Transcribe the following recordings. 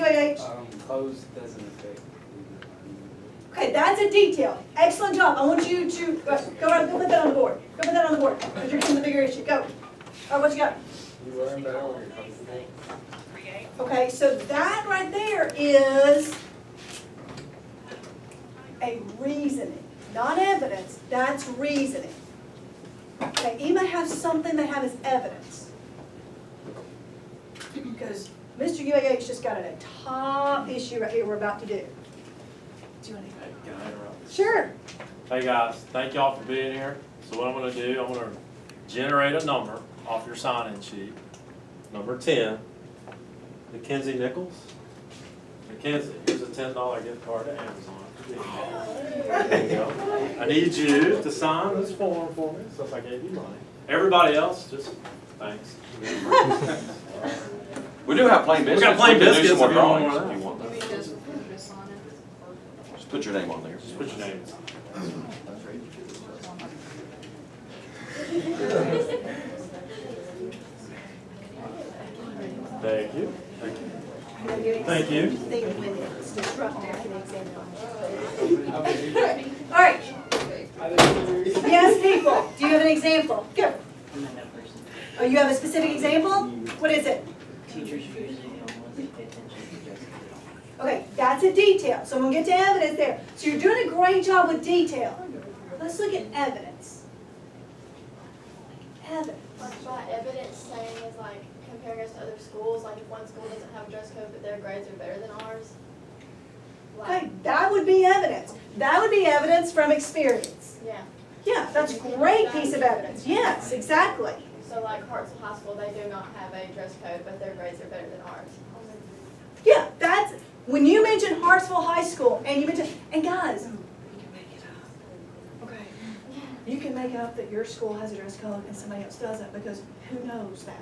UAH? Clothes doesn't affect. Okay, that's a detail. Excellent job. I want you to, go put that on the board. Go put that on the board, because you're getting the bigger issue. Go. All right, what you got? You learn better when you're comfortable. Okay, so that right there is a reasoning, not evidence, that's reasoning. Okay, you may have something they have as evidence. Because Mr. UAH just got a top issue right here we're about to do. Do you want to? Can I interrupt? Sure. Hey guys, thank y'all for being here. So what I'm gonna do, I'm gonna generate a number off your sign-in sheet. Number 10, Mackenzie Nichols. Mackenzie, here's a $10 gift card to Amazon. There you go. I need you to sign this form for me, since I gave you money. Everybody else, just thanks. We do have plain biscuits. We got plain can do biscuits some more if you want drawings more of if that. you want that. Just put your name on there. Just put your name. Thank you. Thank you. Thank you. It's disruptive to the exam. All right. Yes, people. Do you have an example? Go. Oh, you have a specific example? What is it? Teachers usually don't want to pay attention to dress code. Okay, that's a detail. So we'll get to evidence there. So you're doing a great job with detail. Let's look at evidence. Evidence. Like by evidence saying is like comparing us to other schools, like if one school doesn't have a dress code but their grades are better than ours. Okay, that would be evidence. That would be evidence from experience. Yeah, Yeah, that's a great piece of evidence. Yes, exactly. so like Hartsville High School, they do not have a dress code but their grades are better than ours. Yeah, that's, when you mention Hartsville High School, and you mention, and guys, you can make it up. Okay. You can make up that your school has a dress code and somebody else doesn't, because who knows that?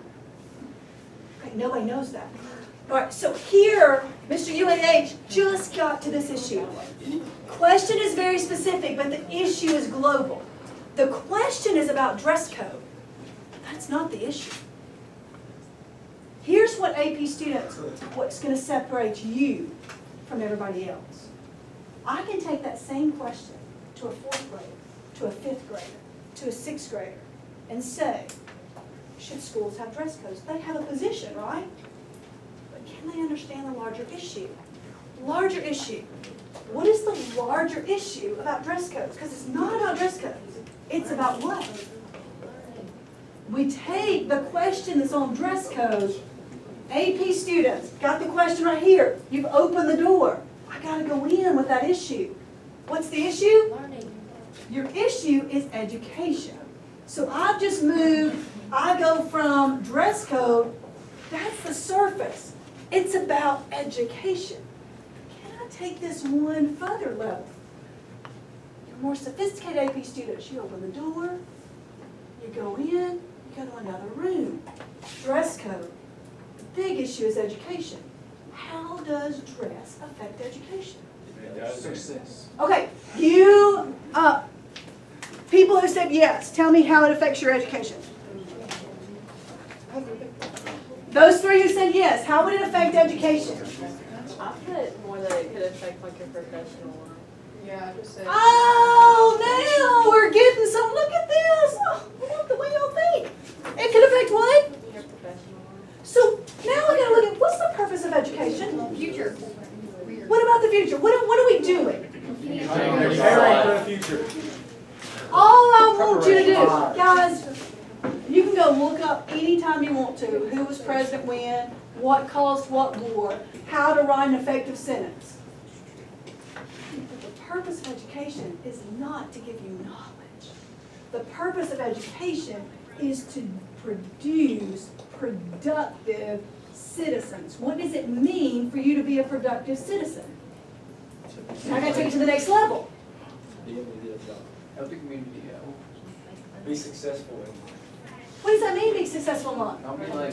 Okay, nobody knows that. All right, so here, Mr. UAH just got to this issue. Question is very specific, but the issue is global. The question is about dress code. That's not the issue. Here's what AP students, what's going to separate you from everybody else. I can take that same question to a 4th grader, to a 5th grader, to a 6th grader, and say, should schools have dress codes? They have a position, right? But can they understand the larger issue? Larger issue. What is the larger issue about dress codes? Because it's not about dress codes. It's about what? We take the question that's on dress code. AP students, got the question right here. You've opened the door. I got to go in with that issue. What's the issue? Learning. Your issue is education. So I've just moved, I go from dress code, that's the surface. It's about education. Can I take this one further level? You're more sophisticated AP students. You open the door, you go in, you go to another room. Dress code. The big issue is education. How does dress affect education? Success. Okay, you, people who said yes, tell me how it affects your education. Those 3 who said yes, how would it affect education? I put more that it could affect like your professional life. Yeah, I just said. Oh, now we're getting some, look at this. Oh, I love the way y'all think. It could affect what? Your professional life. So now we gotta look at, what's the purpose of education? Future. What about the future? What are we doing? Preparing for the future. All I want you to do, guys, you can go look up anytime you want to, who was president when, what caused what war, how to write an effective sentence. But the purpose of education is not to give you knowledge. The purpose of education is to produce productive citizens. What does it mean for you to be a productive citizen? Now I gotta take it to the next level. Be able to get a job. Help the community out. Be successful in life. What does that mean, be successful in life? Not be like, Money.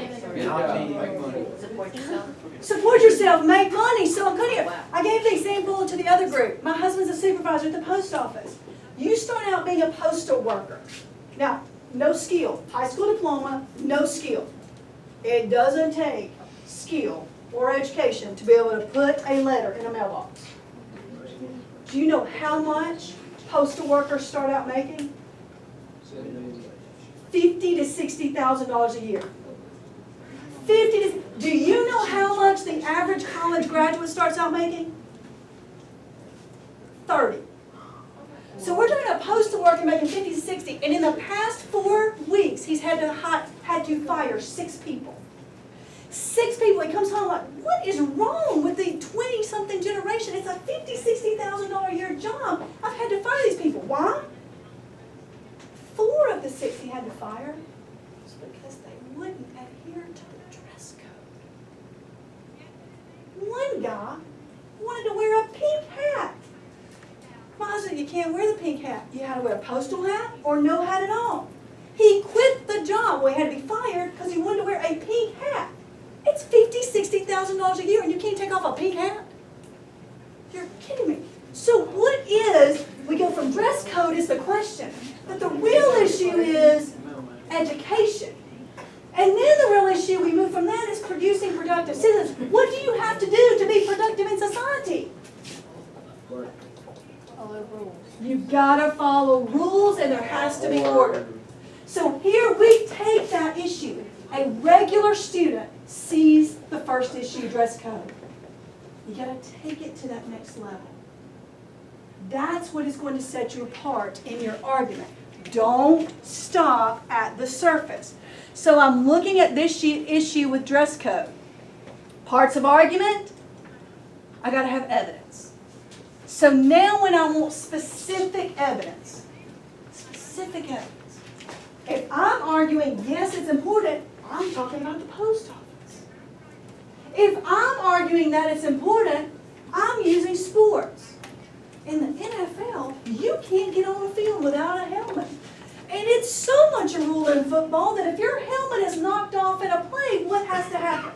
get a job, make money. Support yourself. Support yourself, make money. So I'm going to, I gave the example to the other group. My husband's a supervisor at the post office. You start out being a postal worker. Now, no skill. High school diploma, no skill. It doesn't take skill or education to be able to put a letter in a mailbox. Do you know how much postal workers start out making? $50,000 to $60,000 a year. Do you know how much the average college graduate starts out making? 30. So we're talking about postal worker making 50 to 60, and in the past 4 weeks, he's had to fire 6 people. 6 people. He comes home like, what is wrong with the 20-something generation? It's a $50,000, $60,000 a year job. I've had to fire these people. Why? 4 of the 6 he had to fire was because they wouldn't adhere to the dress code. One guy wanted to wear a pink hat. My husband, you can't wear the pink hat. You had to wear a postal hat or no hat at all. He quit the job. Well, he had to be fired because he wanted to wear a pink hat. It's $50,000, $60,000 a year, and you can't take off a pink hat? You're kidding me. So what is, we go from dress code is the question, but the real issue is education. And then the real issue, we move from that, is producing productive citizens. What do you have to do to be productive in society? Follow rules. You've got to follow rules, and there has to be order. So here we take that issue. A regular student sees the first issue, dress code. You got to take it to that next level. That's what is going to set you apart in your argument. Don't stop at the surface. So I'm looking at this issue with dress code. Parts of argument, I got to have evidence. So now when I want specific evidence, if I'm arguing, yes, it's important, I'm talking about the post office. If I'm arguing that it's important, I'm using sports. In the NFL, you can't get on the field without a helmet. And it's so much a rule in football that if your helmet is knocked off in a play, what has to happen?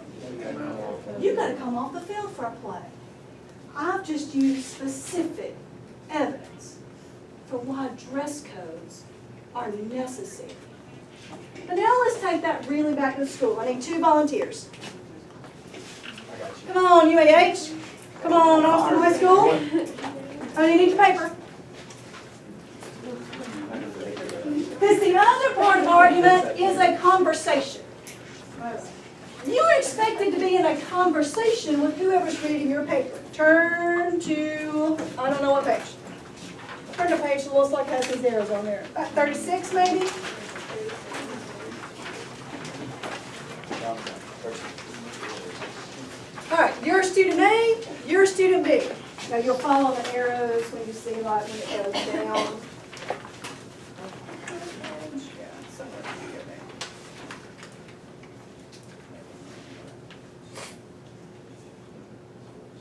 You've got to come off the field for a play. I've just used specific evidence for why dress codes are necessary. But now let's take that really back to school. I need 2 volunteers. Come on, UAH. Come on, Austin High School. I need each paper. Because the other part of argument is a conversation. You're expected to be in a conversation with whoever's reading your paper. Turn to, I don't know what page. Turn to page that looks like has these arrows on there. About 36 maybe? All right, you're student A, you're student B. Now you'll follow the arrows when you see like when it goes down.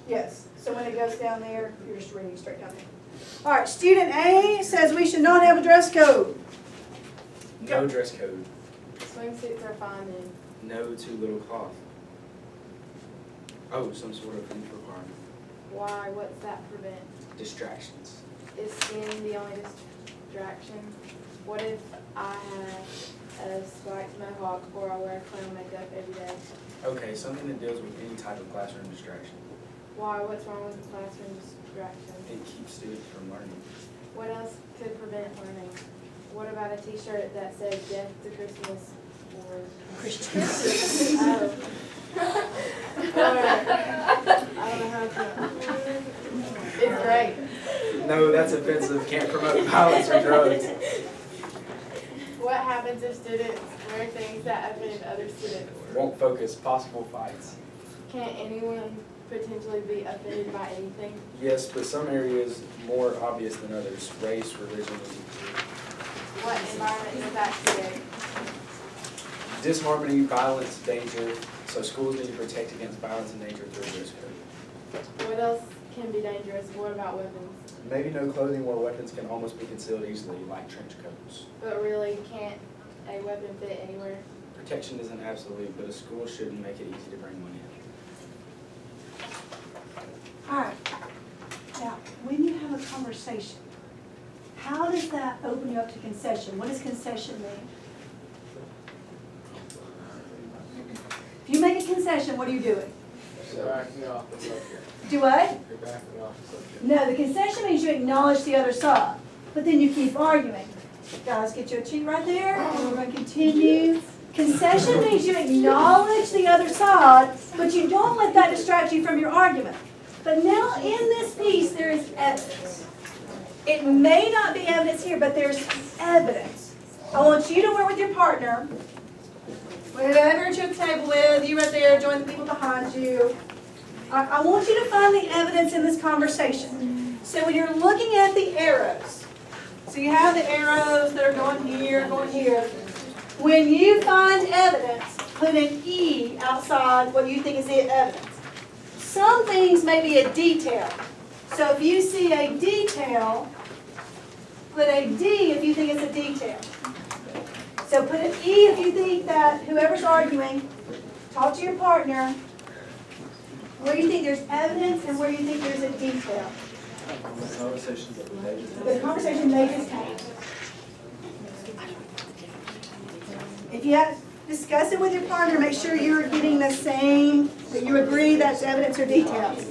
Yes, so when it goes down there, you're just reading straight down there. All right, student A says we should not have a dress code. No dress code. Swimsuits are fine then. No too little cloth. Oh, some sort of length requirement. Why? What's that prevent? Distractions. Is skin the only distraction? What if I have a spiked mohawk or I wear clown makeup every day? Okay, something that deals with any type of classroom distraction. Why? What's wrong with the classroom distraction? It keeps students from learning. What else could prevent learning? What about a t-shirt that says death to Christmas or Christian. oh. Or, I don't know how to it's great. No, that's offensive. Can't promote violence or drugs. What happens if students wear things that offend other students? Won't focus. Possible fights. Can anyone potentially be offended by anything? Yes, but some areas more obvious than others. Race, religion, What environment does that create? disharmony, violence, danger. So schools need to protect against violence and danger through a dress code. What else can be dangerous? What about weapons? Maybe no clothing where weapons can almost be concealed easily, like trench coats. But really, can't a weapon fit anywhere? Protection isn't absolute, but a school shouldn't make it easy to bring one in. All right. Now, when you have a conversation, how does that open you up to concession? What does concession mean? If you make a concession, what are you doing? Backing off the subject. Do what? You're backing off the subject. No, the concession means you acknowledge the other side, but then you keep arguing. Guys, get your cheat right there, and we're gonna continue. Concession means you acknowledge the other side, but you don't let that distract you from your argument. But now in this piece, there is evidence. It may not be evidence here, but there's evidence. I want you to work with your partner, whoever you're at the table with, you right there, join the people behind you. I want you to find the evidence in this conversation. So when you're looking at the arrows, so you have the arrows that are going here, going here. When you find evidence, put an E outside what you think is the evidence. Some things may be a detail. So if you see a detail, put a D if you think it's a detail. So put an E if you think that whoever's arguing, talk to your partner, where you think there's evidence and where you think there's a detail. The conversation they just had. If you have, discuss it with your partner, make sure you're getting the same, that you agree that's evidence or details.